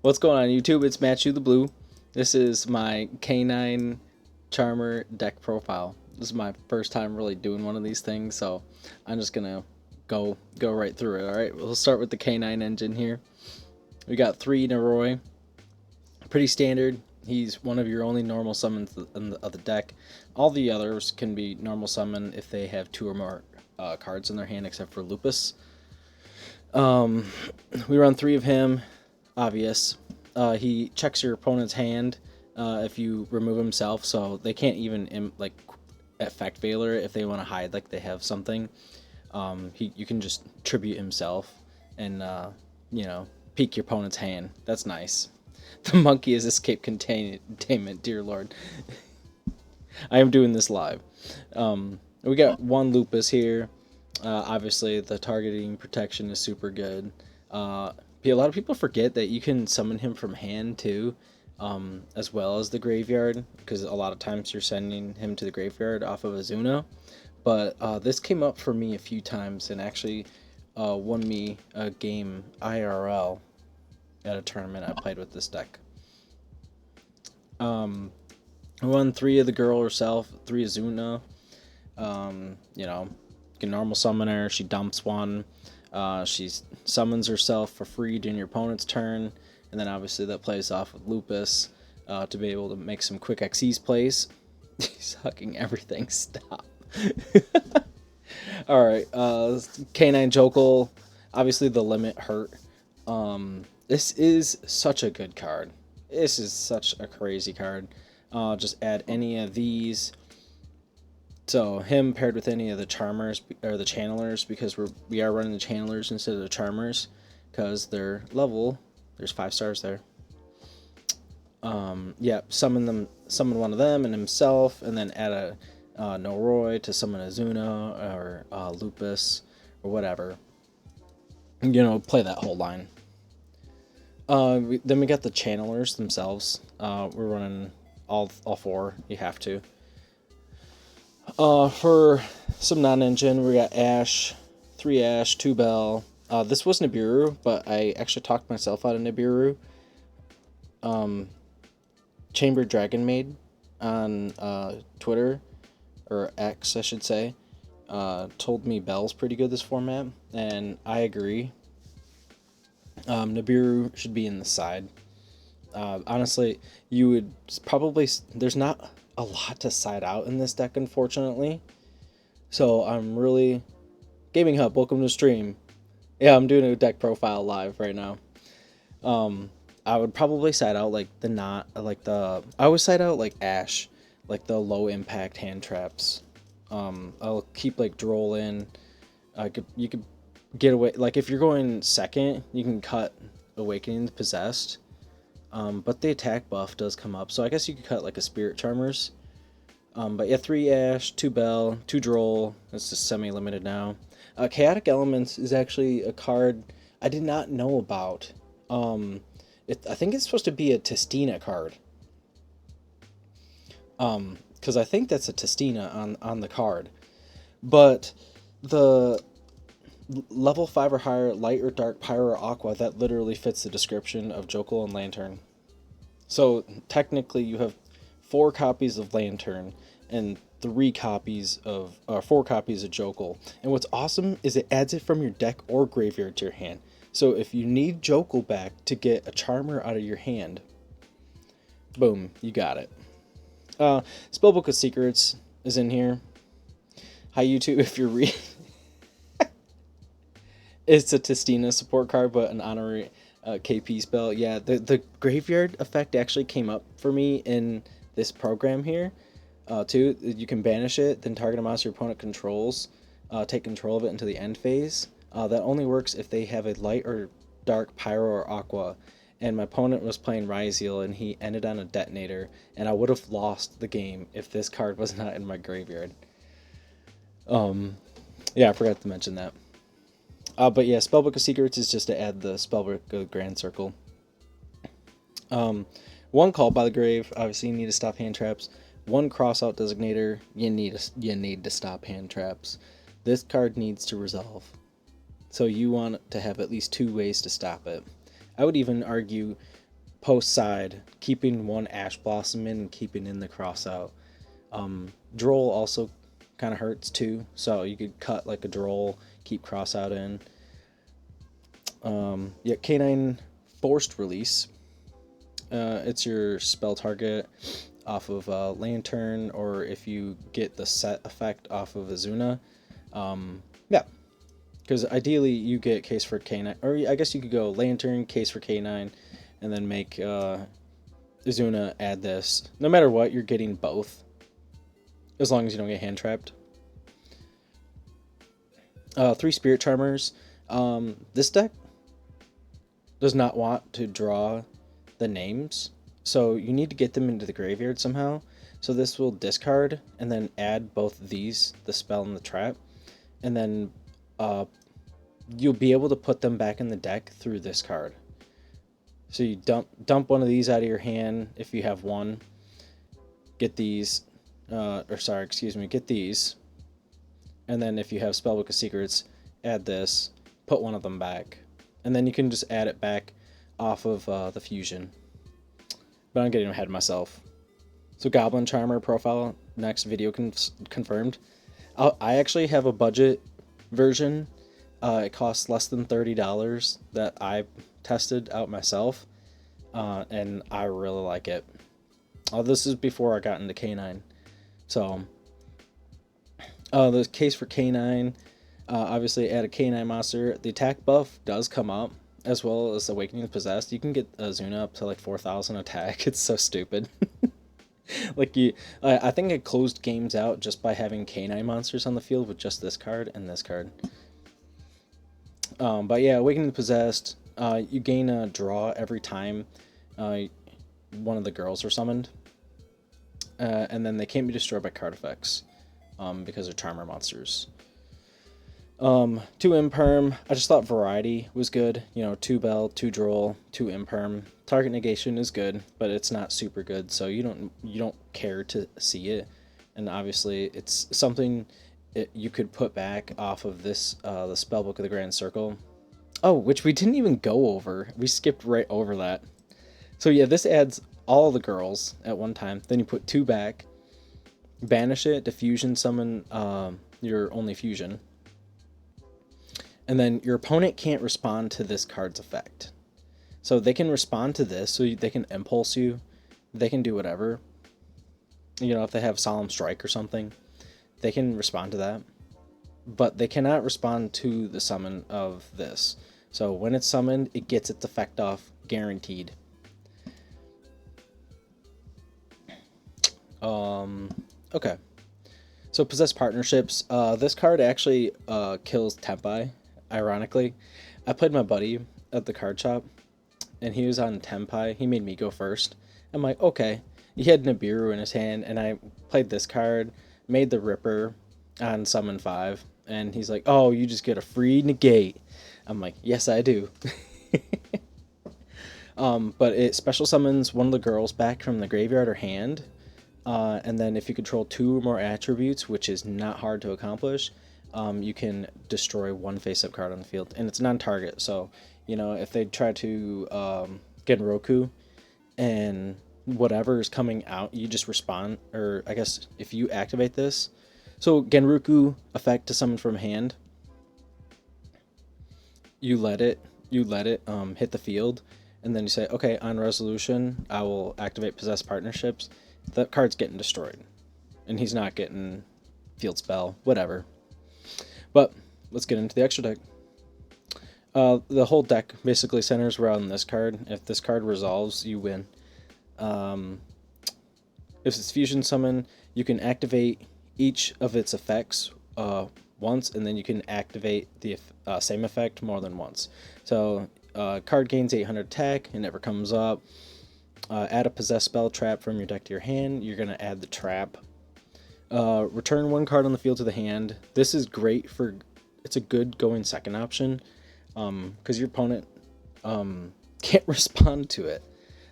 What's going on YouTube? It's Matthew the Blue. This is my Canine Charmer deck profile. This is my first time really doing one of these things, so I'm just gonna go right through it. Alright, we'll start with the Canine engine here. We got 3 Naroi. Pretty standard. He's one of your only normal summons of the deck. All the others can be normal summon if they have 2 or more cards in their hand, except for Lupus. We run 3 of him. Obvious. He checks your opponent's hand if you remove himself, so they can't even effect Veiler if they want to hide like they have something. You can just tribute himself and peek your opponent's hand. That's nice. The monkey is escape containment, dear lord. I am doing this live. We got 1 Lupus here. Obviously the targeting protection is super good. A lot of people forget that you can summon him from hand too, as well as the graveyard, because a lot of times you're sending him to the graveyard off of a Zuno. But this came up for me a few times and actually won me a game IRL at a tournament I played with this deck. I won 3 of the girl herself, 3 of Zuno. You can normal summon her, she dumps 1. She summons herself for free during your opponent's turn, and then obviously that plays off with Lupus to be able to make some quick XYZ plays. He's hucking everything. Stop. Alright, Canine Jokel. Obviously the limit hurt. This is such a good card. This is such a crazy card. Just add any of these. So him paired with any of the Charmers or the Channelers, because we are running the Channelers instead of the Charmers, because their level, there's 5 stars there. Yeah, summon 1 of them and himself, and then add a Noroi to summon a Zuno or Lupus or whatever. Play that whole line. Then we got the Channelers themselves. We're running all 4. You have to. For some non-engine, we got Ash, 3 Ash, 2 Bell. This was Nibiru, but I actually talked myself out of Nibiru. Chamber Dragon Maid on Twitter, or X I should say, told me Bell's pretty good this format, and I agree. Nibiru should be in the side. Honestly, you would probably... There's not a lot to side out in this deck, unfortunately. So I'm really... Gaming Hub, welcome to the stream. Yeah, I'm doing a deck profile live right now. I would probably side out I always side out like Ash, like the low impact hand traps. I'll keep like Droll in. You could get away, like if you're going second, you can cut Awakening Possessed. But the attack buff does come up, so I guess you could cut like a Spirit Charmers. But yeah, 3 Ash, 2 Bell, 2 Droll. It's just semi-limited now. Chaotic Elements is actually a card I did not know about. I think it's supposed to be a Testina card. Because I think that's a Testina on the card. But the level 5 or higher light or dark pyro or aqua, that literally fits the description of Jokel and Lantern. So technically you have 4 copies of Lantern and 4 copies of Jokel. And what's awesome is it adds it from your deck or graveyard to your hand. So if you need Jokel back to get a Charmer out of your hand, boom, you got it. Spellbook of Secrets is in here. Hi YouTube, if you're it's a Testina support card, but an honorary KP spell. Yeah, the graveyard effect actually came up for me in this program here, too. You can banish it, then target a monster your opponent controls, take control of it into the end phase. That only works if they have a light or dark pyro or aqua. And my opponent was playing Ryzeal, and he ended on a detonator, and I would have lost the game if this card was not in my graveyard. Yeah, I forgot to mention that. But yeah, Spellbook of Secrets is just to add the Spellbook of Grand Circle. 1 Call by the Grave, obviously you need to stop hand traps. 1 Crossout Designator, you need to stop hand traps. This card needs to resolve. So you want to have at least 2 ways to stop it. I would even argue post side, keeping one Ash Blossom in and keeping in the cross out. Droll also kind of hurts too, so you could cut like a Droll, keep cross out in. Yeah, Canine Forced Release. It's your spell target off of Lantern, or if you get the set effect off of Azuna. Yeah, because ideally you get Case for K9, or I guess you could go Lantern, Case for K9, and then make Azuna add this. No matter what, you're getting both, as long as you don't get hand trapped. 3 Spirit Charmers. This deck does not want to draw the names, so you need to get them into the graveyard somehow. So this will discard and then add both these, the spell and the trap, and then you'll be able to put them back in the deck through this card. So you dump one of these out of your hand if you have one. Get these, get these, and then if you have Spellbook of Secrets, add this, put one of them back, and then you can just add it back off of the fusion. But I'm getting ahead of myself. So Goblin Charmer profile, next video confirmed. I actually have a budget version. It costs less than $30 that I tested out myself, and I really like it. This is before I got into K9. So the Case for K9, obviously add a K9 monster. The attack buff does come up, as well as Awakening the Possessed. You can get Azuna up to like 4,000 attack. It's so stupid. Like I think it closed games out just by having K9 monsters on the field with just this card and this card. But yeah, Awakening the Possessed. You gain a draw every time one of the girls are summoned, and then they can't be destroyed by card effects because they're Charmer monsters. 2 Imperm. I just thought variety was good. 2 Bell, 2 Droll, 2 Imperm. Target negation is good, but it's not super good, so you don't care to see it. And obviously, it's something you could put back off of this the Spellbook of the Grand Circle. Oh, which we didn't even go over. We skipped right over that. So yeah, this adds all the girls at one time. Then you put 2 back, banish it, diffusion summon your only fusion. And then your opponent can't respond to this card's effect. So they can respond to this, so they can impulse you. They can do whatever. If they have Solemn Strike or something, they can respond to that. But they cannot respond to the summon of this. So when it's summoned, it gets its effect off, guaranteed. Okay. So Possessed Partnerships. This card actually kills Tempai. Ironically, I played my buddy at the card shop, and he was on Tempai. He made me go first. I'm like, okay. He had Nibiru in his hand, and I played this card, made the Ripper on Summon 5, and he's like, oh, you just get a free negate. I'm like, yes, I do. But it special summons one of the girls back from the graveyard or hand, and then if you control 2 or more attributes, which is not hard to accomplish, you can destroy 1 face-up card on the field, and it's non-target. So, if they try to Genroku and whatever is coming out, you just respond, or I guess if you activate this. So Genroku effect to summon from hand. You let it hit the field, and then you say, okay, on resolution, I will activate Possessed Partnerships. That card's getting destroyed, and he's not getting field spell, whatever. But let's get into the extra deck. The whole deck basically centers around this card. If this card resolves, you win. If it's fusion summon, you can activate each of its effects once, and then you can activate the same effect more than once. So card gains 800 attack, it never comes up. Add a possessed spell trap from your deck to your hand. You're going to add the trap. Return 1 card on the field to the hand. This is great for, it's a good going second option, because your opponent can't respond to it.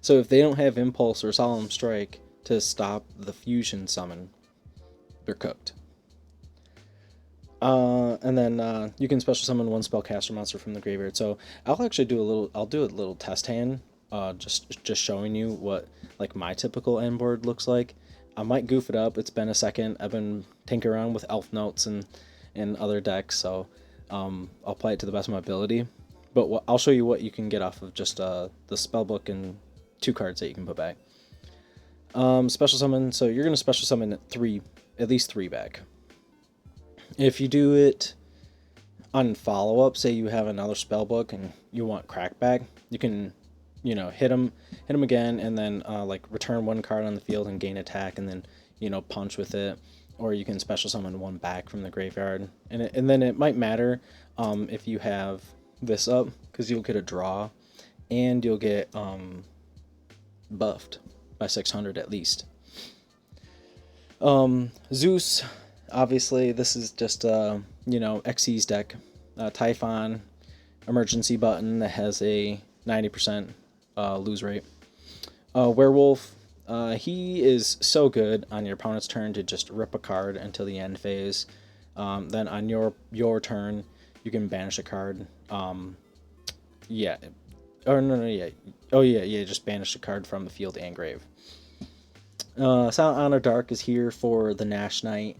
So if they don't have Impulse or Solemn Strike to stop the fusion summon, they're cooked. And then you can special summon 1 spellcaster monster from the graveyard. So I'll actually do a little test hand just showing you what like my typical end board looks like. I might goof it up. It's been a second. I've been tinkering around with elf notes and other decks, so I'll play it to the best of my ability. But I'll show you what you can get off of just the spellbook and 2 cards that you can put back. Special summon. So you're gonna special summon at least three back. If you do it on follow up, say you have another spellbook and you want crackback, you can, hit them again, and then like return 1 card on the field and gain attack, and then punch with it. Or you can special summon 1 back from the graveyard, and then it might matter if you have this up, because you'll get a draw, and you'll get buffed by 600 at least. Zeus, obviously this is just Xyz deck. Typhon, emergency button that has a 90% lose rate. Werewolf, he is so good on your opponent's turn to just rip a card until the end phase. Then on your turn, you can banish a card. Yeah. Oh, no, yeah. Oh, yeah, just banish a card from the field and grave. Silent Honor Dark is here for the Nash Knight.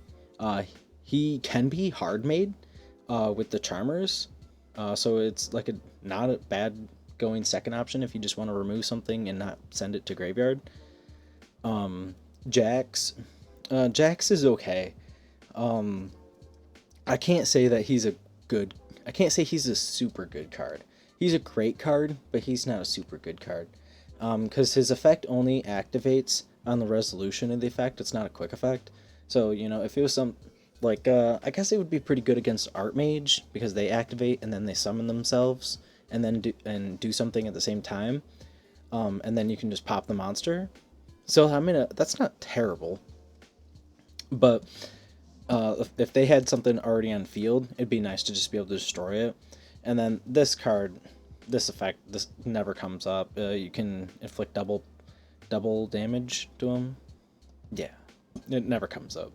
He can be hard made with the Charmers. So it's like not a bad going second option if you just want to remove something and not send it to graveyard. Jax. Jax is okay. I can't say that I can't say he's a super good card. He's a great card, but he's not a super good card. Because his effect only activates on the resolution of the effect. It's not a quick effect. So, if it was some, like, I guess it would be pretty good against Archmage, because they activate and then they summon themselves, and then do something at the same time. And then you can just pop the monster. So, that's not terrible. But if they had something already on field, it'd be nice to just be able to destroy it. And then this card, this effect, this never comes up. You can inflict double damage to him. Yeah, it never comes up.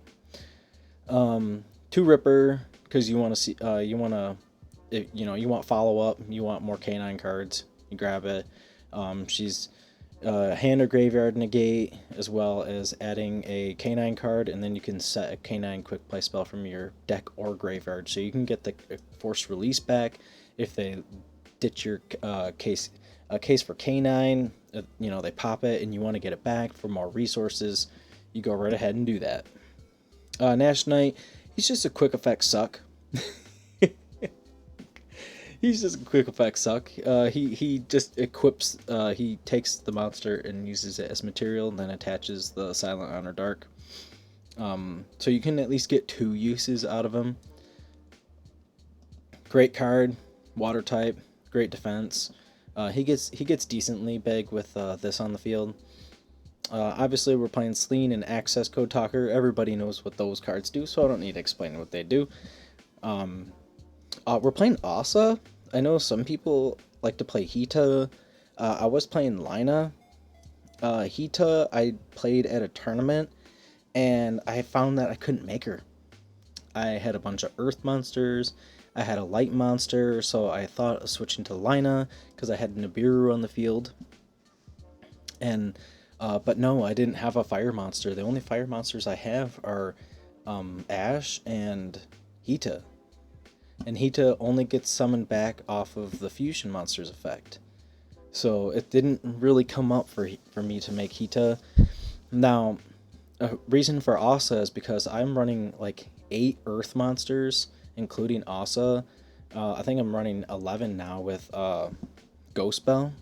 2 Ripper, because you want to see, you want follow up, you want more canine cards. You grab it. She's hand or graveyard negate, as well as adding a canine card, and then you can set a canine quick play spell from your deck or graveyard, so you can get the forced release back if they ditch your case for canine. They pop it and you want to get it back for more resources, you go right ahead and do that. Nash Knight, he's just a quick effect suck. He's just a quick effect suck. He just equips, he takes the monster and uses it as material, and then attaches the Silent Honor Dark. So you can at least get 2 uses out of him. Great card, water type, great defense. He gets decently big with this on the field. Obviously, we're playing Slean and Access Code Talker. Everybody knows what those cards do, so I don't need to explain what they do. We're playing Asa. I know some people like to play Hita. I was playing Lina. Hita, I played at a tournament, and I found that I couldn't make her. I had a bunch of Earth monsters. I had a Light monster, so I thought of switching to Lina, because I had Nibiru on the field. And but no, I didn't have a fire monster. The only fire monsters I have are Ash and Hita. And Hita only gets summoned back off of the Fusion Monsters effect. So it didn't really come up for me to make Hita. Now, a reason for Asa is because I'm running like 8 Earth monsters, including Asa. I think I'm running 11 now with Ghost Bell.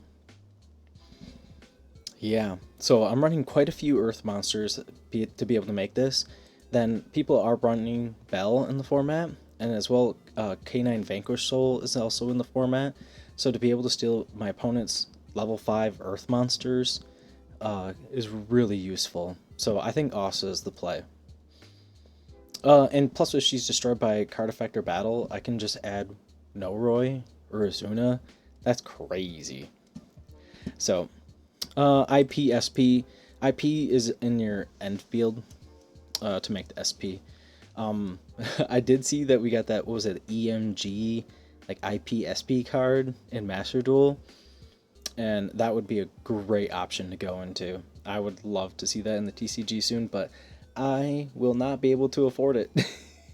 Yeah, so I'm running quite a few Earth monsters to be able to make this. Then people are running Bell in the format, and as well K9 Vanquish Soul is also in the format. So to be able to steal my opponent's level 5 Earth monsters is really useful. So I think Asa is the play. And plus, if she's destroyed by card effect or battle, I can just add Noroi or Azuna. That's crazy. So, IP, SP. IP is in your end field to make the SP. I did see that we got that, what was it, EMG, like IP SP card in Master Duel. and that would be a great option to go into. I would love to see that in the TCG soon, but I will not be able to afford it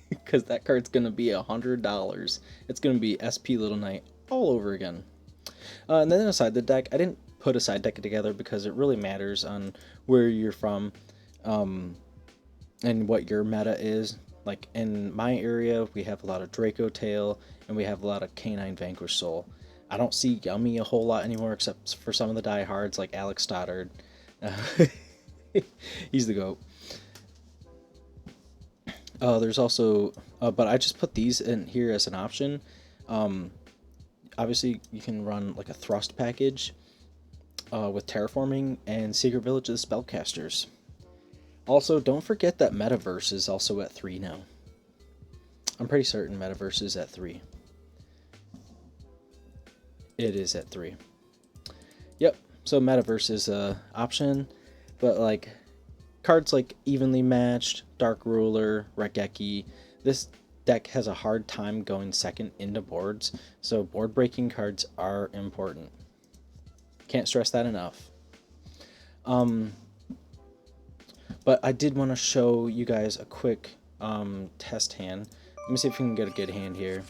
because that card's going to be $100. It's going to be SP Little Knight all over again. And then aside the deck, I didn't put a side deck together because it really matters on where you're from and what your meta is. Like in my area, we have a lot of Draco Tail and we have a lot of Canine Vanquish Soul. I don't see Yummy a whole lot anymore except for some of the diehards like Alex Stoddard. He's the GOAT. There's also, but I just put these in here as an option. Obviously, you can run like a thrust package with terraforming and Secret Village of the Spellcasters. Also, don't forget that Metaverse is also at 3 now. I'm pretty certain Metaverse is at 3. It is at 3. Yep, so Metaverse is a option, but like cards like Evenly Matched, Dark Ruler, Regeki, this deck has a hard time going second into boards, so board breaking cards are important. Can't stress that enough. But I did want to show you guys a quick test hand. Let me see if we can get a good hand here.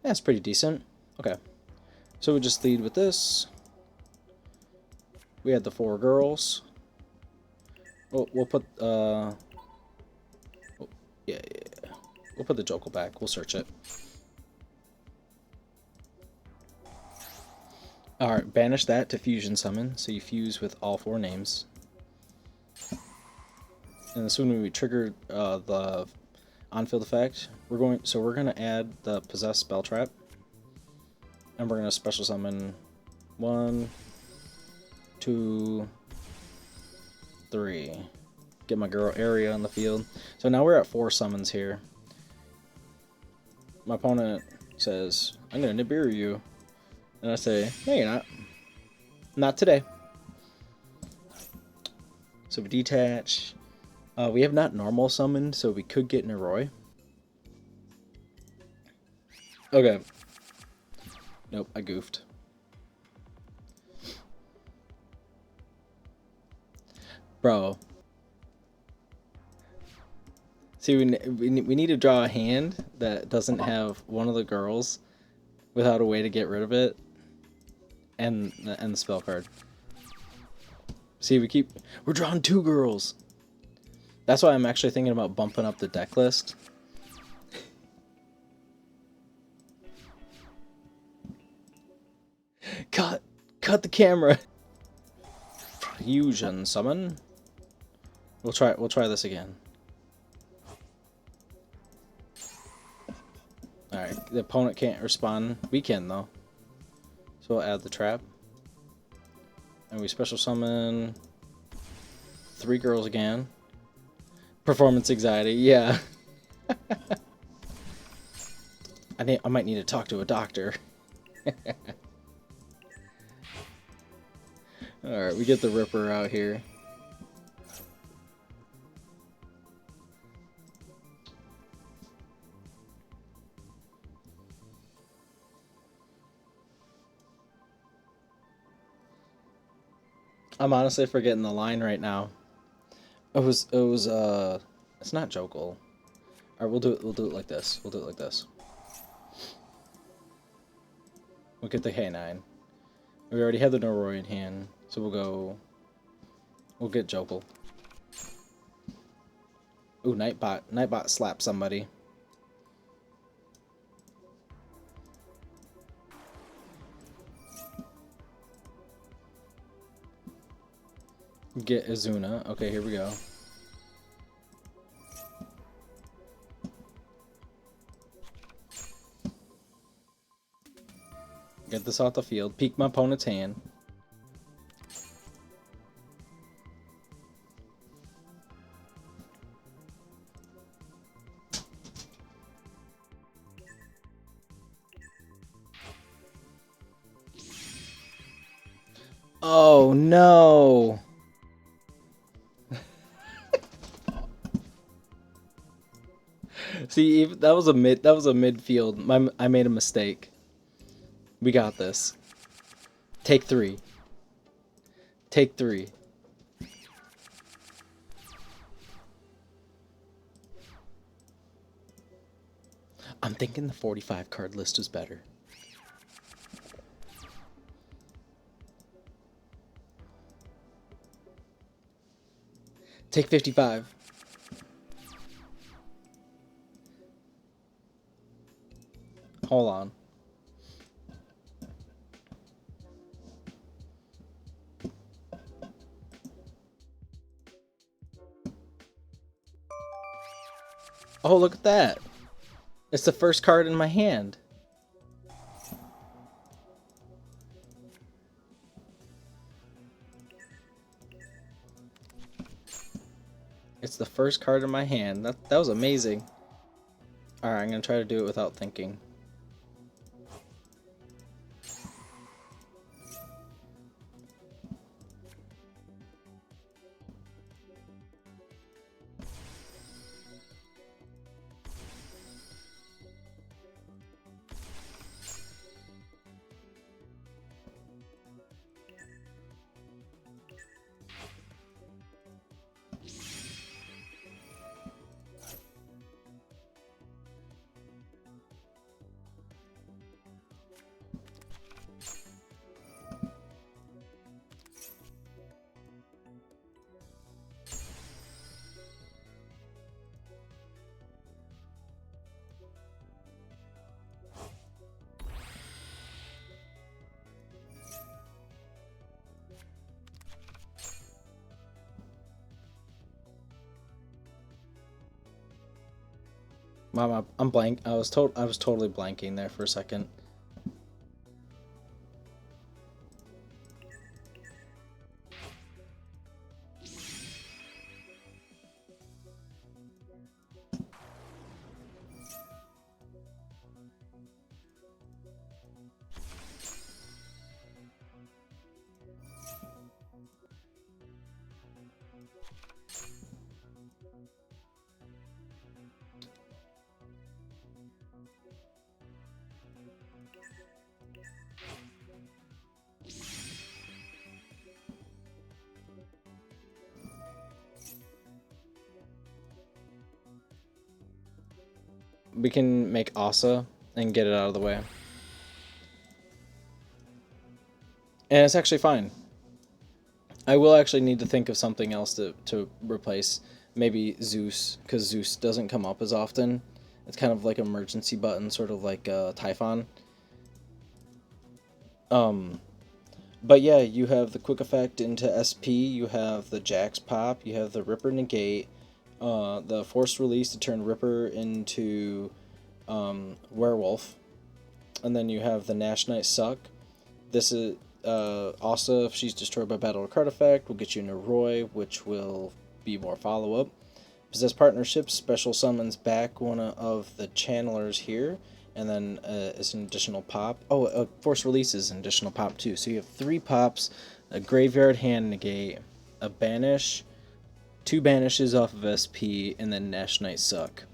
That's pretty decent. Okay, so we just lead with this. We had the 4 girls. We'll put yeah, we'll put the Jokel back. We'll search it. All right, banish that to fusion summon, so you fuse with all 4 names. And as soon as we trigger the on-field effect, we're going to add the possessed spell trap, and we're going to special summon 1, 2, 3. Get my girl Area on the field. So now we're at 4 summons here. My opponent says, "I'm going to Nibiru you," and I say, "No, you're not. Not today." So we detach. We have not normal summoned, so we could get Neroi. Okay. Nope, I goofed. Bro. See, we need to draw a hand that doesn't have one of the girls without a way to get rid of it, and the spell card. See, we're drawing 2 girls. That's why I'm actually thinking about bumping up the deck list. Cut the camera. Fusion summon. We'll try this again. All right, the opponent can't respond. We can though. So we'll add the trap. And we special summon 3 girls again. Performance anxiety, yeah. I might need to talk to a doctor. Alright, we get the Ripper out here. I'm honestly forgetting the line right now. It was it's not Jokel. Alright, we'll do it like this. We'll do it like this. We'll get the K9. We already have the Noroi in hand, so we'll get Jokel. Ooh, Nightbot. Nightbot slap somebody. Get Izuna. Okay, here we go. Get this off the field. Peek my opponent's hand. Oh no! See, that was a midfield. I made a mistake. We got this. Take three. Take three. I'm thinking the 45 card list is better. Take 55. Hold on. Oh, look at that. It's the first card in my hand. It's the first card in my hand. That was amazing. Alright, I'm going to try to do it without thinking. Mama, I'm blank. I was totally blanking there for a second. We can make Asa and get it out of the way. And it's actually fine. I will actually need to think of something else to replace. Maybe Zeus, because Zeus doesn't come up as often. It's kind of like an emergency button, sort of like Typhon. But yeah, you have the quick effect into SP, you have the Jax pop, you have the Ripper negate, the forced release to turn Ripper into Werewolf, and then you have the Nash Knight suck. This is also, if she's destroyed by battle or card effect, will get you into Roy, which will be more follow-up. Possess partnerships, special summons back one of the channelers here, and then it's an additional pop. Oh, force release is an additional pop too. So you have 3 pops, a graveyard hand negate, a banish, 2 banishes off of SP, and then Nash Knight suck.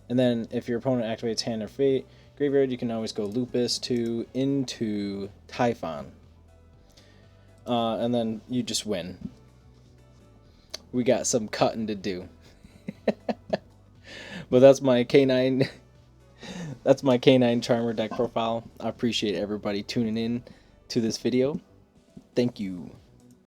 And then if your opponent activates hand or fate graveyard, you can always go Lupus 2 into Typhon. And then you just win. We got some cutting to do. But that's my K9 that's my K9 Charmer deck profile. I appreciate everybody tuning in to this video. Thank you.